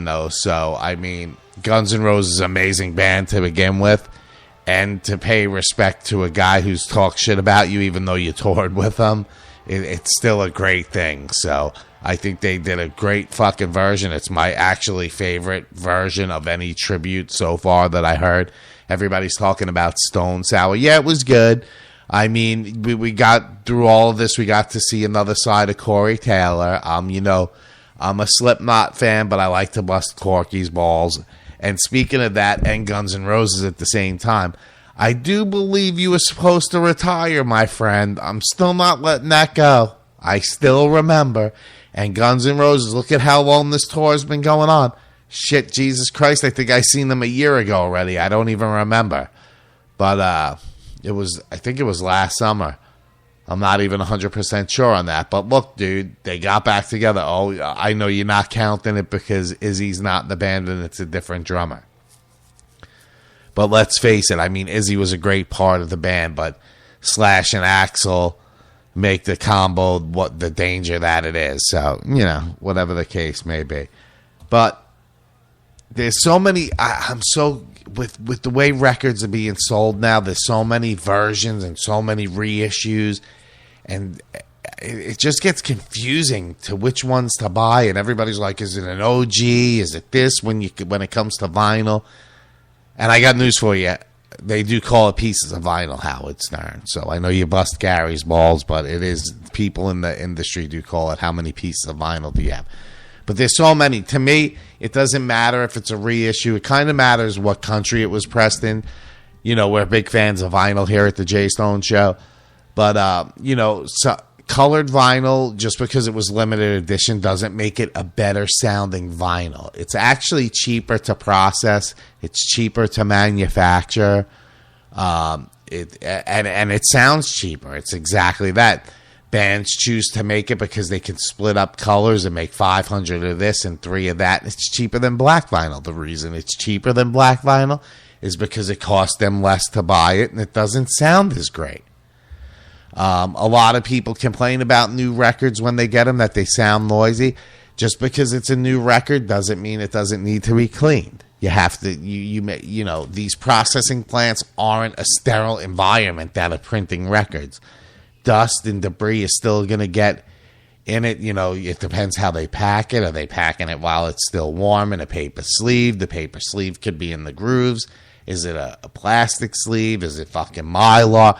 band, though. So, I mean, Guns N' Roses is an amazing band to begin with. And to pay respect to a guy who's talked shit about you, even though you toured with him, it's still a great thing. So, I think they did a great fucking version. It's my actually favorite version of any tribute so far that I heard. Everybody's talking about Stone Sour. Yeah, it was good. I mean, we got through all of this. We got to see another side of Corey Taylor. You know, I'm a Slipknot fan, but I like to bust Corky's balls. And speaking of that, and Guns N' Roses at the same time, I do believe you were supposed to retire, my friend. I'm still not letting that go. I still remember. And Guns N' Roses, look at how long this tour has been going on. Shit, Jesus Christ, I think I seen them a year ago already. I don't even remember. But I think it was last summer. I'm not even 100% sure on that. But look, dude, they got back together. Oh, I know you're not counting it because Izzy's not in the band and it's a different drummer. But let's face it, I mean, Izzy was a great part of the band, but Slash and Axl make the combo what the danger that it is. So, you know, whatever the case may be. But there's so many, I'm so, with the way records are being sold now, there's so many versions and so many reissues, and it just gets confusing to which ones to buy, and everybody's like, is it an OG? Is it this when it comes to vinyl? And I got news for you. They do call it pieces of vinyl, Howard Stern. So I know you bust Gary's balls, but it is, people in the industry do call it how many pieces of vinyl do you have. But there's so many. To me, it doesn't matter if it's a reissue. It kind of matters what country it was pressed in. You know, we're big fans of vinyl here at the Jay Stone Show. But, you know, so colored vinyl, just because it was limited edition, doesn't make it a better sounding vinyl. It's actually cheaper to process. It's cheaper to manufacture. And it sounds cheaper. It's exactly that. Bands choose to make it because they can split up colors and make 500 of this and 3 of that. It's cheaper than black vinyl. The reason it's cheaper than black vinyl is because it costs them less to buy it and it doesn't sound as great. A lot of people complain about new records when they get them, that they sound noisy. Just because it's a new record doesn't mean it doesn't need to be cleaned. You have to, you know, these processing plants aren't a sterile environment that are printing records. Dust and debris is still going to get in it. You know, it depends how they pack it. Are they packing it while it's still warm in a paper sleeve? The paper sleeve could be in the grooves. Is it a plastic sleeve? Is it fucking Mylar?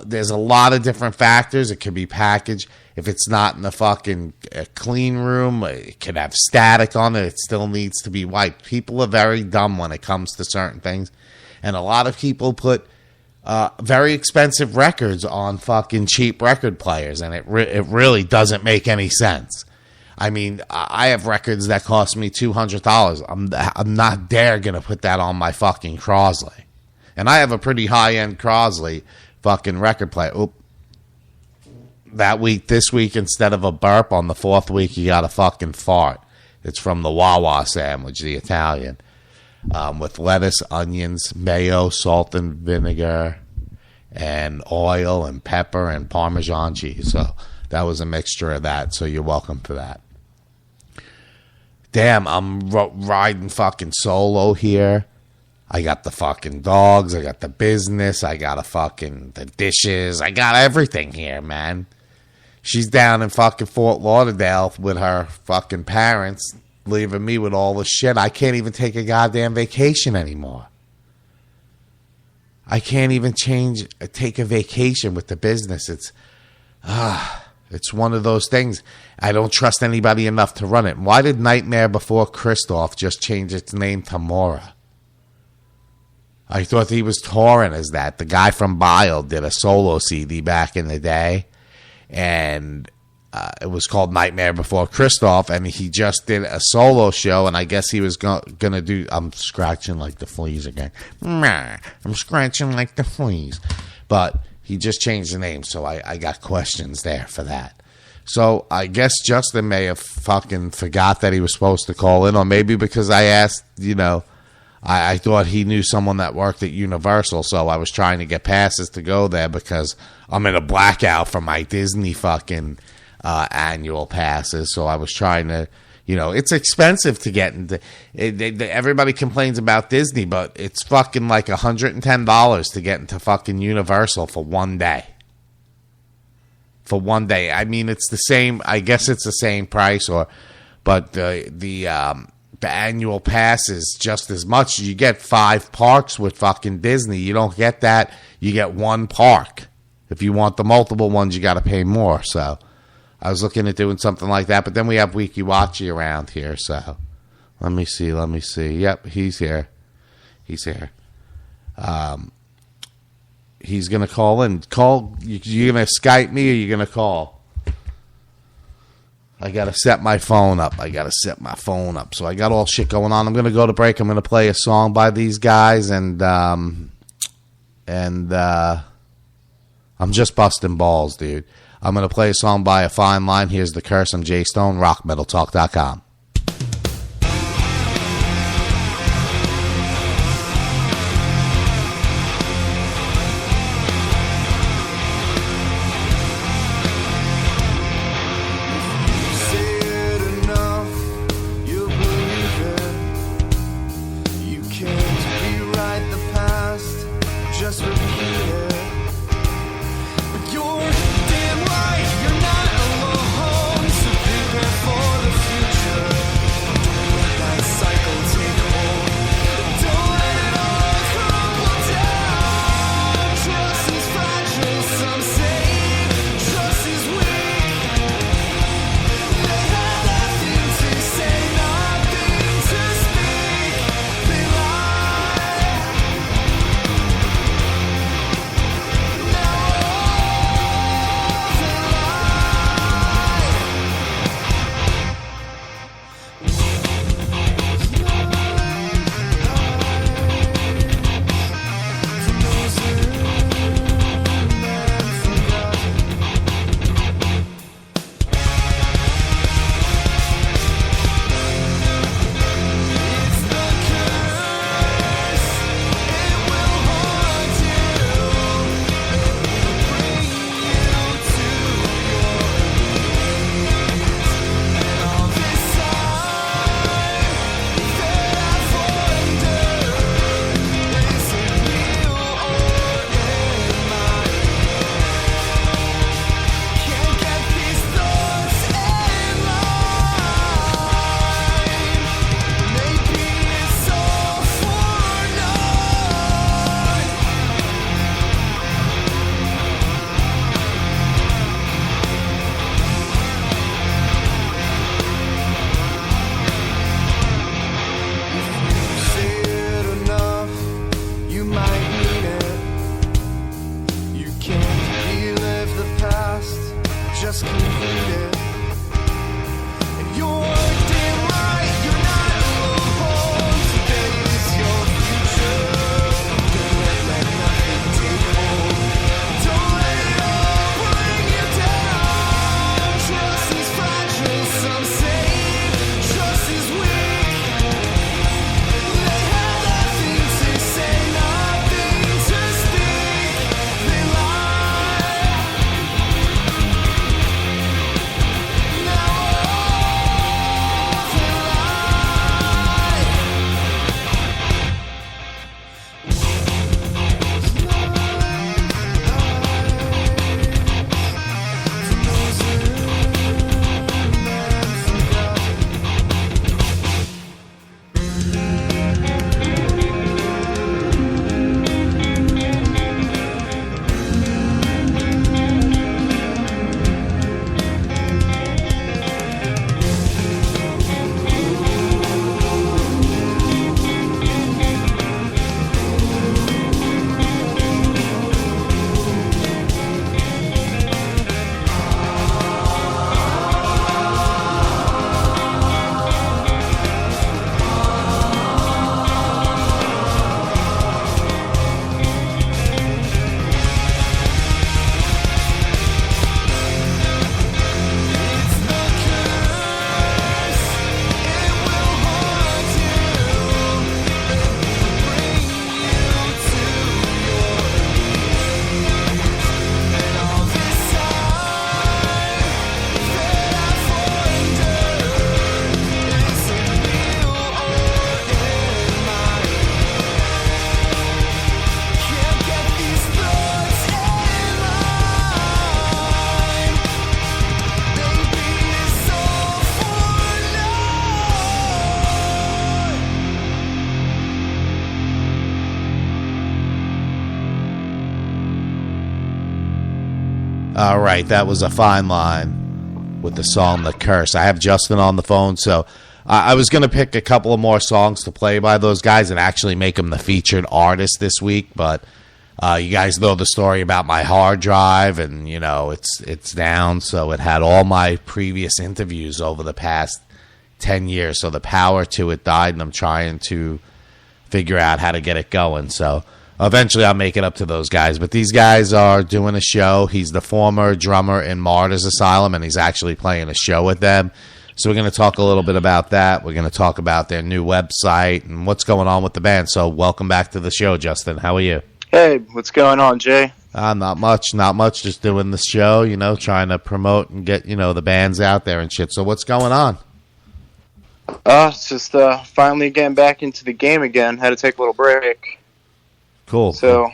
There's a lot of different factors. It could be packaged. If it's not in the fucking clean room, it could have static on it. It still needs to be wiped. People are very dumb when it comes to certain things. And a lot of people put very expensive records on fucking cheap record players, and it really doesn't make any sense. I mean, I have records that cost me $200. I'm not dare gonna put that on my fucking Crosley, and I have a pretty high end Crosley fucking record player. Oop. This week, instead of a burp, on the 4th week, you got a fucking fart. It's from the Wawa sandwich, the Italian. With lettuce, onions, mayo, salt and vinegar, and oil and pepper and Parmesan cheese. So that was a mixture of that. So you're welcome for that. Damn, I'm riding fucking solo here. I got the fucking dogs. I got the business. I got the dishes. I got everything here, man. She's down in fucking Fort Lauderdale with her fucking parents, leaving me with all the shit. I can't even take a goddamn vacation anymore. I can't even take a vacation with the business. It's one of those things. I don't trust anybody enough to run it. Why did Nightmare Before Christoph just change its name to Mora? I thought he was touring as that. The guy from Bile did a solo CD back in the day, and it was called Nightmare Before Christoph, and he just did a solo show, and I guess he was going to do... I'm scratching like the fleas again. I'm scratching like the fleas. But he just changed the name, so I got questions there for that. So I guess Justin may have fucking forgot that he was supposed to call in, or maybe because I asked, you know... I thought he knew someone that worked at Universal, so I was trying to get passes to go there because I'm in a blackout for my Disney fucking annual passes. So I was trying to, You know, it's expensive to get into. Everybody complains about Disney, but it's fucking like $110 to get into fucking Universal for one day. For one day. I mean, it's the same. I guess it's the same price, but the annual pass is just as much. You get 5 parks with fucking Disney. You don't get that. You get one park. If you want the multiple ones, you got to pay more. So I was looking at doing something like that, but then we have Wiki Watchy around here. So let me see. Yep, he's here. He's going to call in. You going to Skype me or you going to call? I got to set my phone up. So I got all shit going on. I'm going to go to break. I'm going to play a song by these guys, and I'm just busting balls, dude. I'm going to play a song by A Fine Line. Here's The Curse. I'm Jay Stone, RockmetalTALK.com. All right, that was A Fine Line with the song The Curse. I have Justin on the phone, so I was going to pick a couple of more songs to play by those guys and actually make them the featured artist this week, but you guys know the story about my hard drive, and, you know, it's down, so it had all my previous interviews over the past 10 years, so the power to it died, and I'm trying to figure out how to get it going, so eventually I'll make it up to those guys. But these guys are doing a show. He's the former drummer in Martyrs Asylum, and he's actually playing a show with them. So we're going to talk a little bit about that. We're going to talk about their new website and what's going on with the band. So welcome back to the show, Justin. How are you? Hey, what's going on, Jay? Not much. Just doing the show, you know, trying to promote and get, you know, the bands out there and shit. So what's going on? It's just finally getting back into the game again. Had to take a little break. Cool. So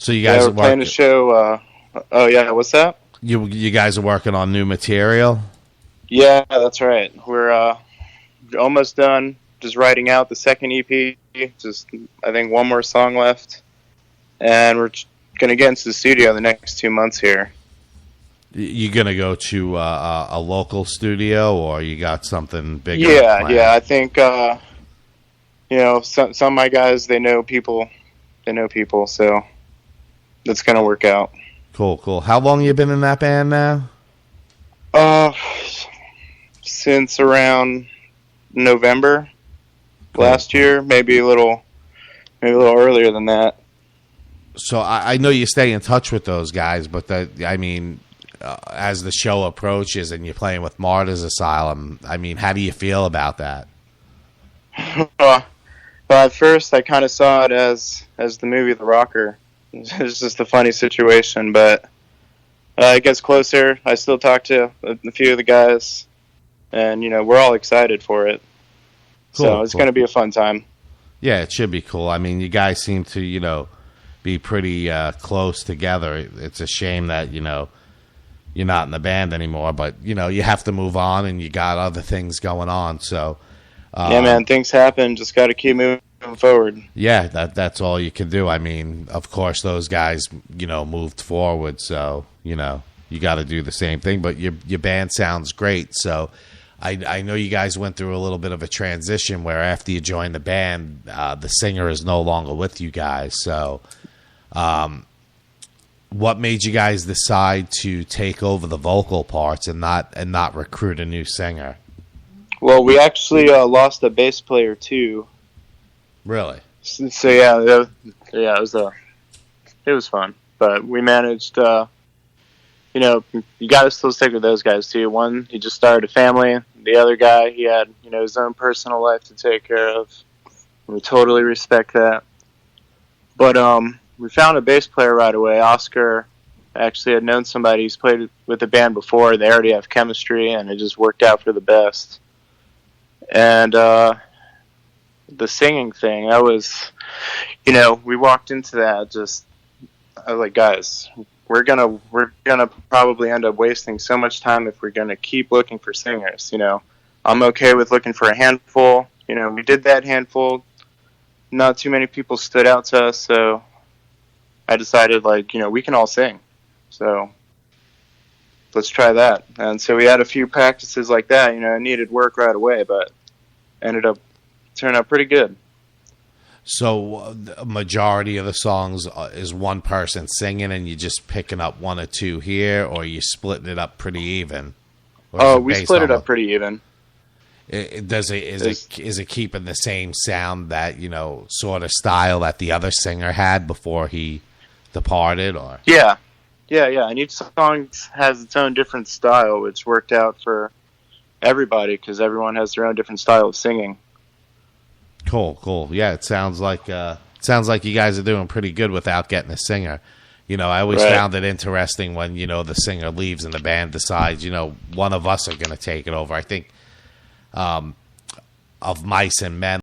you guys are playing a show. Oh yeah, what's that? You guys are working on new material? Yeah, that's right. We're almost done. Just writing out the second EP. Just I think one more song left, and we're gonna get into the studio the next 2 months here. You gonna go to a local studio, or you got something bigger? Yeah. I think you know, some of my guys, they know people, so that's gonna work out. Cool. How long you been in that band now? Since around November last year, maybe a little earlier than that. So I know you stay in touch with those guys, but as the show approaches and you're playing with Martyrs Asylum, I mean, how do you feel about that? Well, at first I kind of saw it as the movie The Rocker. It's just a funny situation, but it gets closer. I still talk to a few of the guys, and, you know, we're all excited for it. Cool, so it's going to be a fun time. Yeah, it should be cool. I mean, you guys seem to, you know, be pretty close together. It's a shame that, you know, you're not in the band anymore, but, you know, you have to move on and you got other things going on. So, yeah, man, things happen. Just got to keep moving forward. Yeah, that's all you can do. I mean, of course, those guys, you know, moved forward. So, you know, you got to do the same thing. But your band sounds great. So I know you guys went through a little bit of a transition where after you joined the band, the singer is no longer with you guys. So what made you guys decide to take over the vocal parts and not recruit a new singer? Well, we actually lost a bass player too. Really? So yeah, it was fun, but we managed. You know, you got to still stick with those guys too. One, he just started a family. The other guy, he had, you know, his own personal life to take care of. We totally respect that. But we found a bass player right away. Oscar actually had known somebody who's played with the band before. They already have chemistry, and it just worked out for the best. And the singing thing, that was, you know, we walked into that just, I was like, guys, we're gonna probably end up wasting so much time if we're gonna keep looking for singers. You know, I'm okay with looking for a handful. You know, we did that handful. Not too many people stood out to us, so I decided, like, you know, we can all sing. So let's try that. And so we had a few practices like that. You know, it needed work right away, but ended up turning out pretty good. So the majority of the songs is one person singing and you're just picking up one or two here, or you splitting it up pretty even? Oh, we split it up pretty even. Is it keeping the same sound, that, you know, sort of style that the other singer had before he departed, or? Yeah. And each song has its own different style, which worked out for everybody because everyone has their own different style of singing. Cool. Yeah, it sounds like you guys are doing pretty good without getting a singer. You know, I always found it interesting when, you know, the singer leaves and the band decides, you know, one of us are going to take it over. I think of Mice and Men,